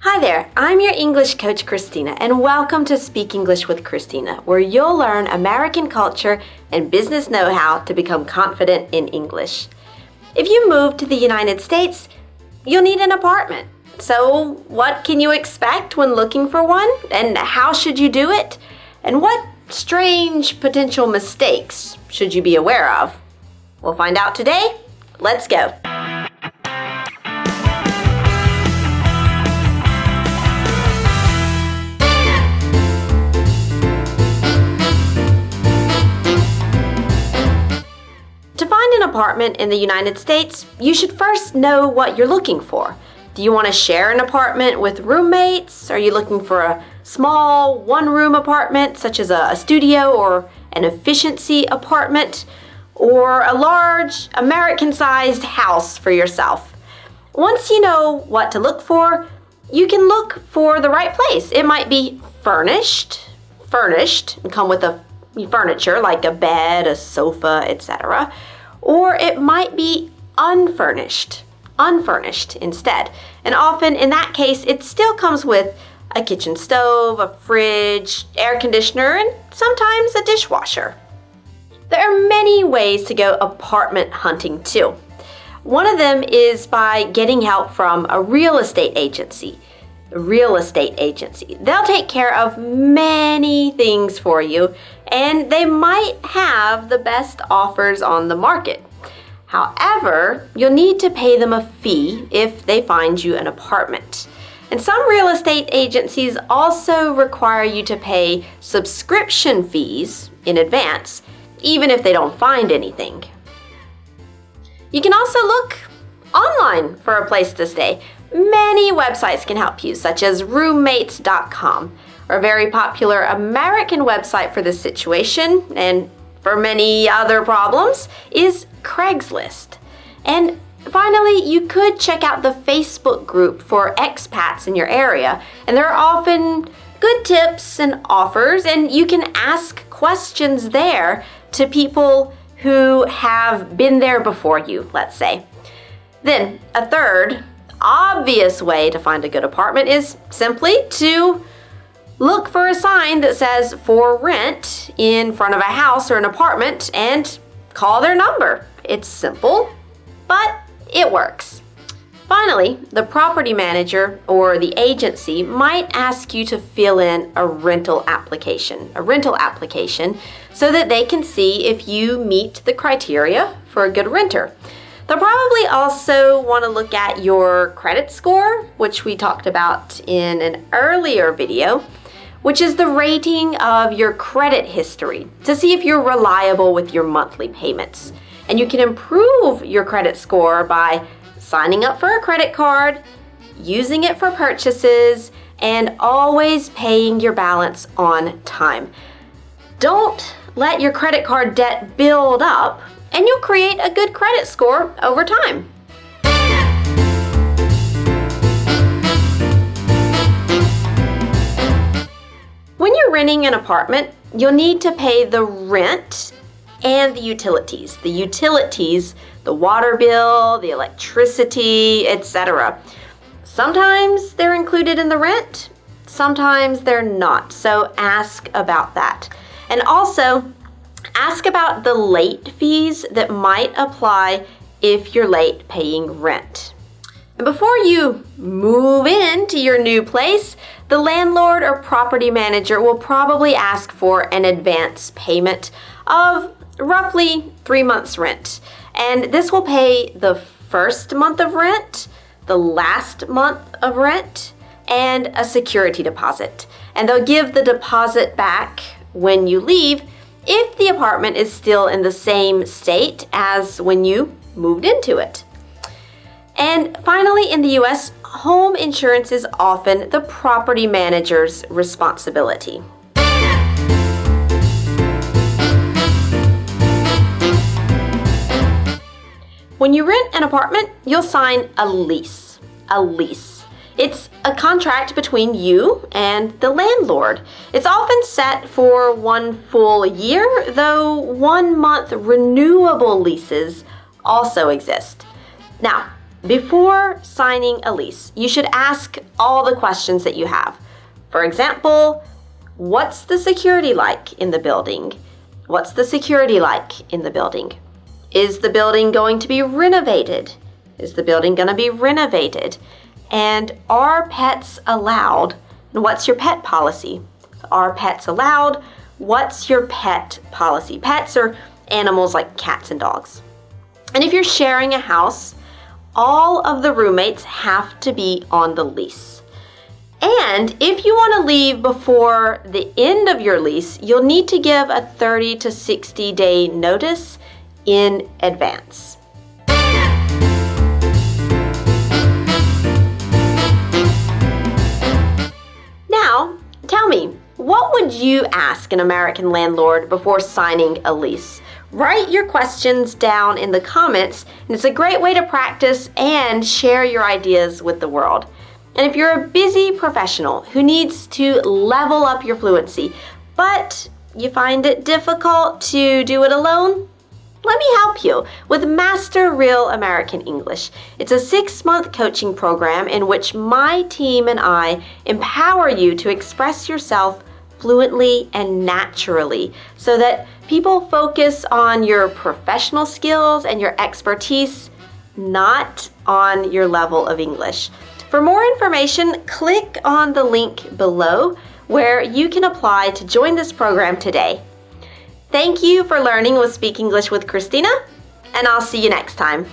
Hi there, I'm your English coach Christina, and welcome to Speak English with Christina, where you'll learn American culture and business know-how to become confident in English. If you move to the United States, you'll need an apartment. So what can you expect when looking for one? And how should you do it? And what strange potential mistakes should you be aware of? We'll find out today. Let's go. To find an apartment in the United States, you should first know what you're looking for. Do you want to share an apartment with roommates? Are you looking for a small one-room apartment, such as a studio or an efficiency apartment, or a large American-sized house for yourself? Once you know what to look for, you can look for the right place. It might be furnished, and come with a furniture like a bed, a sofa, etc. Or it might be unfurnished instead. And often in that case, it still comes with a kitchen stove, a fridge, air conditioner, and sometimes a dishwasher. There are many ways to go apartment hunting too. One of them is by getting help from a real estate agency. They'll take care of many things for you, and they might have the best offers on the market. However, you'll need to pay them a fee if they find you an apartment. And some real estate agencies also require you to pay subscription fees in advance, even if they don't find anything. You can also look online for a place to stay. Many websites can help you, such as roommates.com, or a very popular American website for this situation, and for many other problems, is Craigslist. And finally, you could check out the Facebook group for expats in your area, and there are often good tips and offers, and you can ask questions there to people who have been there before you, let's say. Then, a third obvious way to find a good apartment is simply to look for a sign that says "for rent" in front of a house or an apartment and call their number. It's simple, but it works. Finally, the property manager or the agency might ask you to fill in a rental application so that they can see if you meet the criteria for a good renter. They'll probably also want to look at your credit score, which we talked about in an earlier video, which is the rating of your credit history to see if you're reliable with your monthly payments. And you can improve your credit score by signing up for a credit card, using it for purchases, and always paying your balance on time. Don't let your credit card debt build up, and you'll create a good credit score over time. When you're renting an apartment, you'll need to pay the rent and the utilities. The water bill, the electricity, etc. Sometimes they're included in the rent, sometimes they're not. So ask about that. And also, ask about the late fees that might apply if you're late paying rent. And before you move into your new place, the landlord or property manager will probably ask for an advance payment of roughly 3 months' rent. And this will pay the first month of rent, the last month of rent, and a security deposit. And they'll give the deposit back when you leave if the apartment is still in the same state as when you moved into it. And finally, in the US, home insurance is often the property manager's responsibility. When you rent an apartment, you'll sign a lease. It's a contract between you and the landlord. It's often set for 1 full year, though 1-month renewable leases also exist. Now, before signing a lease, you should ask all the questions that you have. For example, what's the security like in the building? What's the security like in the building? Is the building going to be renovated? Is the building going to be renovated? And are pets allowed? And what's your pet policy? Are pets allowed? What's your pet policy? Pets are animals like cats and dogs. And if you're sharing a house, all of the roommates have to be on the lease. And if you want to leave before the end of your lease, you'll need to give a 30 to 60 day notice in advance. Now, tell me, what would you ask an American landlord before signing a lease? Write your questions down in the comments, and it's a great way to practice and share your ideas with the world. And if you're a busy professional who needs to level up your fluency, but you find it difficult to do it alone, let me help you with Master Real American English. It's a 6-month coaching program in which my team and I empower you to express yourself fluently and naturally so that people focus on your professional skills and your expertise, not on your level of English. For more information, click on the link below where you can apply to join this program today. Thank you for learning with Speak English with Christina, and I'll see you next time.